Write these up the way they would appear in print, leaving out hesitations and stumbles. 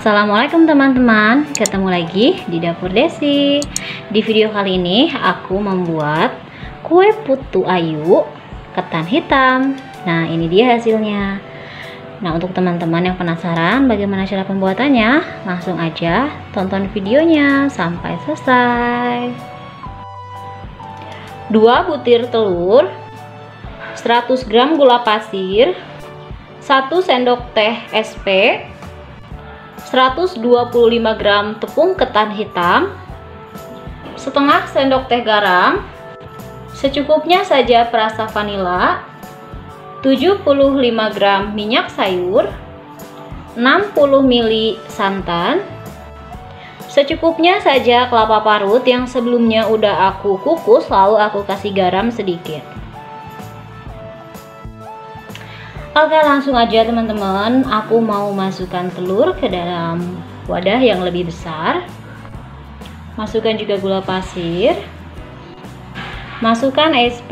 Assalamualaikum teman-teman, ketemu lagi di dapur Desi. Di video kali ini aku membuat kue putu ayu ketan hitam. Nah, ini dia hasilnya. Nah, untuk teman-teman yang penasaran bagaimana cara pembuatannya, langsung aja tonton videonya sampai selesai. 2 butir telur, 100 gram gula pasir, 1 sendok teh SP, 125 gram tepung ketan hitam, setengah sendok teh garam, secukupnya saja perasa vanila, 75 gram minyak sayur, 60 ml santan, secukupnya saja kelapa parut yang sebelumnya udah aku kukus, lalu aku kasih garam sedikit. Oke, langsung aja teman-teman, aku mau masukkan telur ke dalam wadah yang lebih besar. Masukkan juga gula pasir, masukkan SP,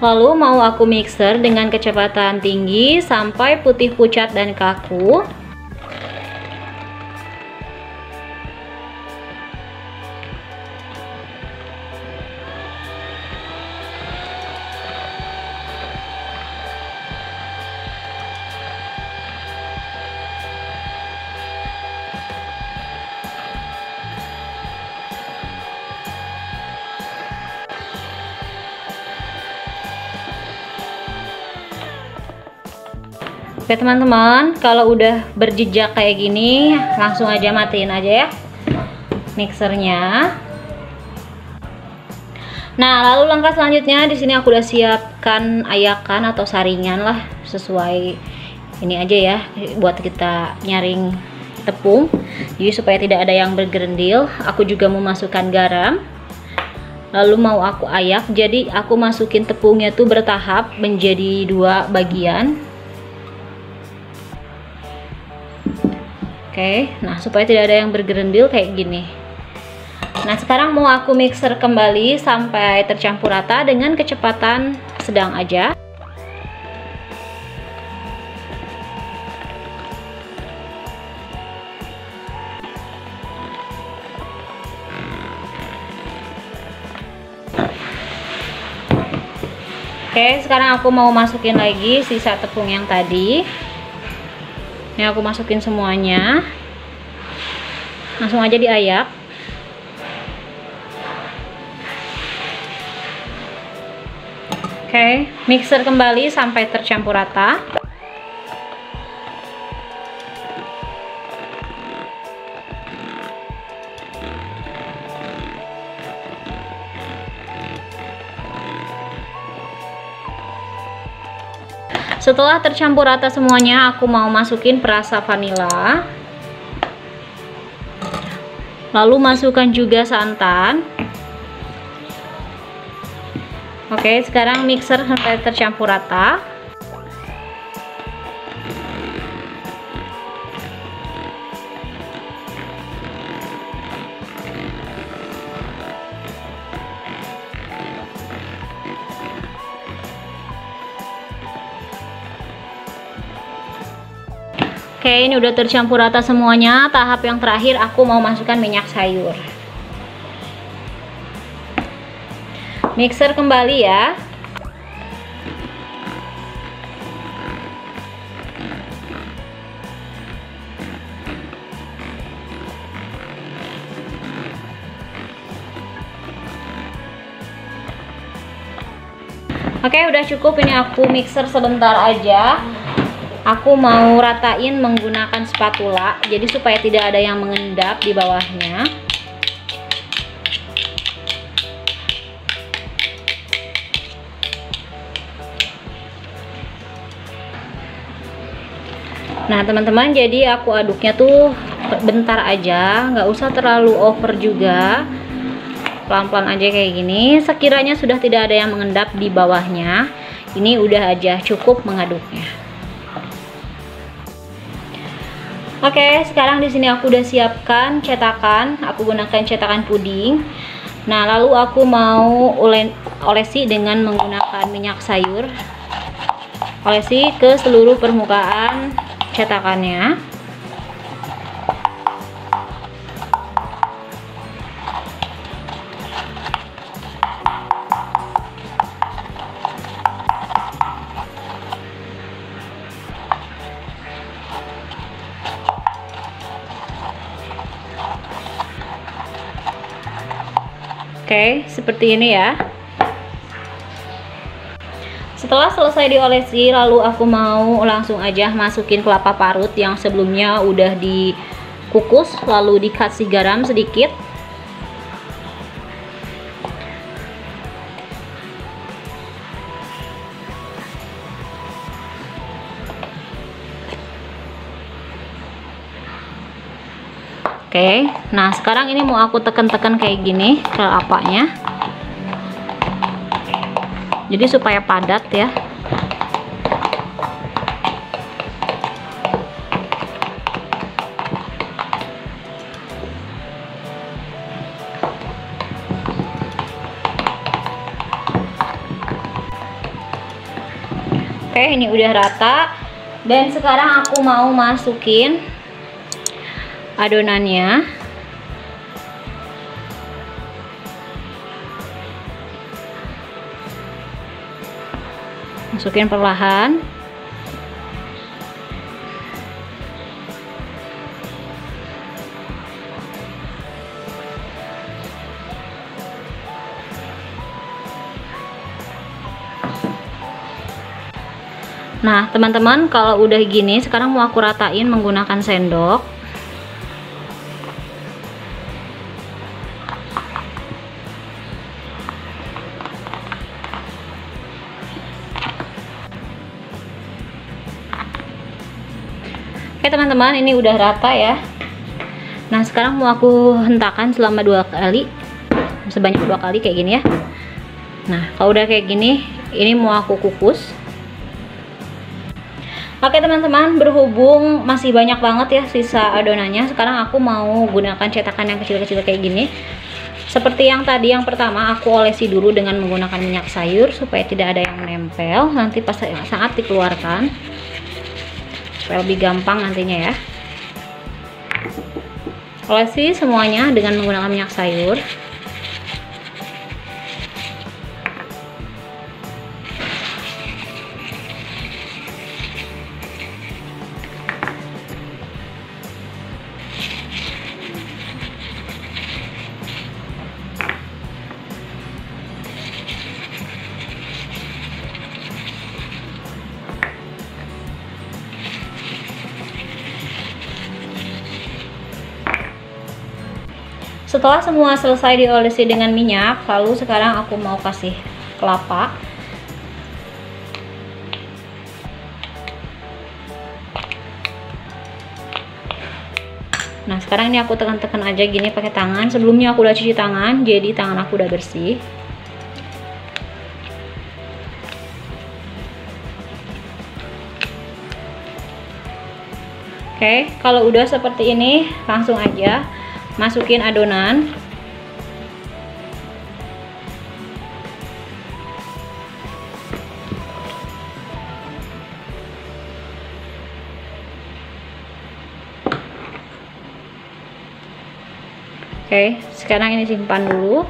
lalu mau aku mixer dengan kecepatan tinggi sampai putih pucat dan kaku. Oke teman-teman, kalau udah berjejak kayak gini, langsung aja matiin aja ya mixernya. Nah, lalu langkah selanjutnya di sini aku udah siapkan ayakan atau saringan lah, sesuai ini aja ya, buat kita nyaring tepung. Jadi supaya tidak ada yang bergerendil, aku juga mau masukkan garam. Lalu mau aku ayak, jadi aku masukin tepungnya tuh bertahap menjadi 2 bagian. Oke, nah supaya tidak ada yang bergerendil kayak gini. Nah, sekarang mau aku mixer kembali sampai tercampur rata dengan kecepatan sedang aja. Oke, sekarang aku mau masukin lagi sisa tepung yang tadi. Ini aku masukin semuanya, langsung aja diayak. Oke, mixer kembali sampai tercampur rata. Setelah tercampur rata semuanya, aku mau masukin perasa vanila. Lalu masukkan juga santan. Oke, sekarang mixer sampai tercampur rata. Oke, ini udah tercampur rata semuanya. Tahap yang terakhir aku mau masukkan minyak sayur. Mixer kembali ya. Oke, udah cukup, ini aku mixer sebentar aja. Aku mau ratain menggunakan spatula, jadi supaya tidak ada yang mengendap di bawahnya. Nah teman-teman, jadi aku aduknya tuh bentar aja, nggak usah terlalu over juga, pelan-pelan aja kayak gini. Sekiranya sudah tidak ada yang mengendap di bawahnya, ini udah aja cukup mengaduknya. Oke, sekarang di sini aku udah siapkan cetakan. Aku gunakan cetakan puding. Nah, lalu aku mau olesi dengan menggunakan minyak sayur. Olesi ke seluruh permukaan cetakannya. Oke, seperti ini ya. Setelah selesai diolesi, lalu aku mau langsung aja masukin kelapa parut yang sebelumnya udah dikukus, lalu dikasih garam sedikit. Oke, nah sekarang ini mau aku tekan-tekan kayak gini kelapanya, jadi supaya padat ya. Oke, ini udah rata, dan sekarang aku mau masukin adonannya. Masukin perlahan. Nah, teman-teman, kalau udah gini, sekarang mau aku ratain menggunakan sendok. Oke teman-teman, ini udah rata ya. Nah, sekarang mau aku hentakan selama 2 kali, sebanyak 2 kali kayak gini ya. Nah, kalau udah kayak gini, ini mau aku kukus. Oke teman-teman, berhubung masih banyak banget ya sisa adonannya, sekarang aku mau gunakan cetakan yang kecil-kecil kayak gini. Seperti yang tadi, yang pertama aku olesi dulu dengan menggunakan minyak sayur supaya tidak ada yang menempel nanti pas saat dikeluarkan, supaya lebih gampang nantinya ya. Olesi semuanya dengan menggunakan minyak sayur. Setelah semua selesai diolesi dengan minyak, lalu sekarang aku mau kasih kelapa. Nah, sekarang ini aku tekan-tekan aja gini pakai tangan. Sebelumnya aku udah cuci tangan, jadi tangan aku udah bersih. Oke, kalau udah seperti ini, langsung aja masukin adonan. Oke, sekarang ini simpan dulu.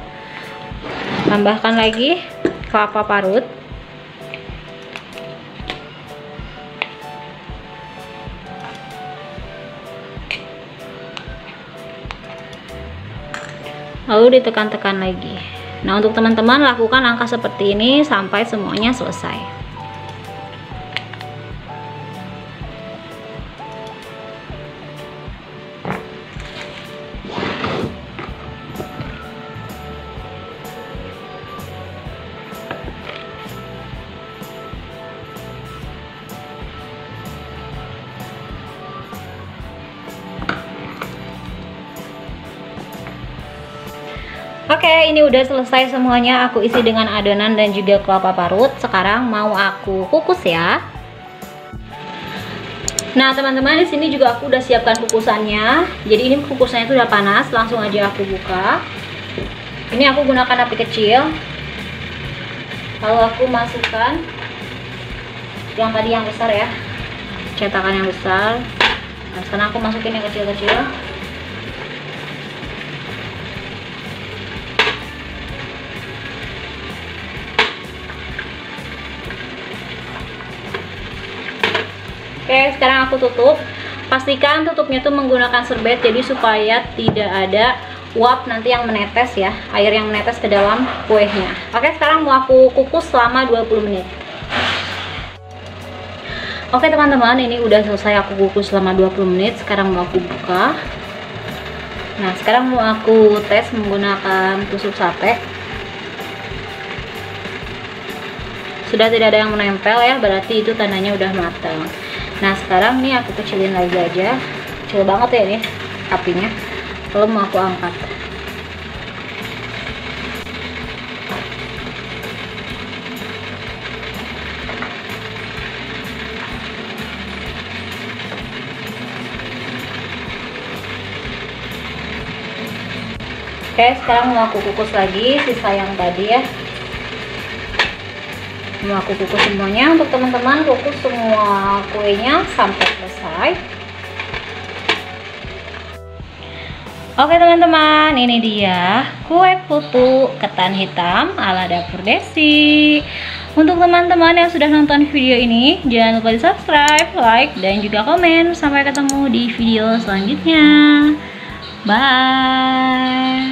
Tambahkan lagi kelapa parut. Lalu ditekan-tekan lagi. Nah, untuk teman-teman lakukan langkah seperti ini sampai semuanya selesai. Oke, ini udah selesai semuanya. Aku isi dengan adonan dan juga kelapa parut. Sekarang mau aku kukus ya. Nah, teman-teman, di sini juga aku udah siapkan kukusannya. Jadi ini kukusannya itu udah panas, langsung aja aku buka. Ini aku gunakan api kecil. Lalu aku masukkan yang tadi yang besar ya, cetakan yang besar. Nah, sekarang aku masukin yang kecil-kecil. Oke, sekarang aku tutup. Pastikan tutupnya tuh menggunakan serbet, jadi supaya tidak ada uap nanti yang menetes ya, air yang menetes ke dalam kuenya. Oke, sekarang mau aku kukus selama 20 menit. Oke teman-teman, ini udah selesai aku kukus selama 20 menit. Sekarang mau aku buka. Nah, sekarang mau aku tes menggunakan tusuk sate. Sudah tidak ada yang menempel ya, berarti itu tandanya udah matang. Nah, sekarang nih aku kecilin lagi aja. Kecil banget ya ini apinya. Lalu mau aku angkat. Oke, sekarang mau aku kukus lagi sisa yang tadi ya. Mau aku kukus semuanya. Untuk teman-teman, kukus semua kuenya sampai selesai. Oke teman-teman, ini dia kue putu ketan hitam ala dapur Desi. Untuk teman-teman yang sudah nonton video ini, jangan lupa di subscribe, like, dan juga komen. Sampai ketemu di video selanjutnya. Bye.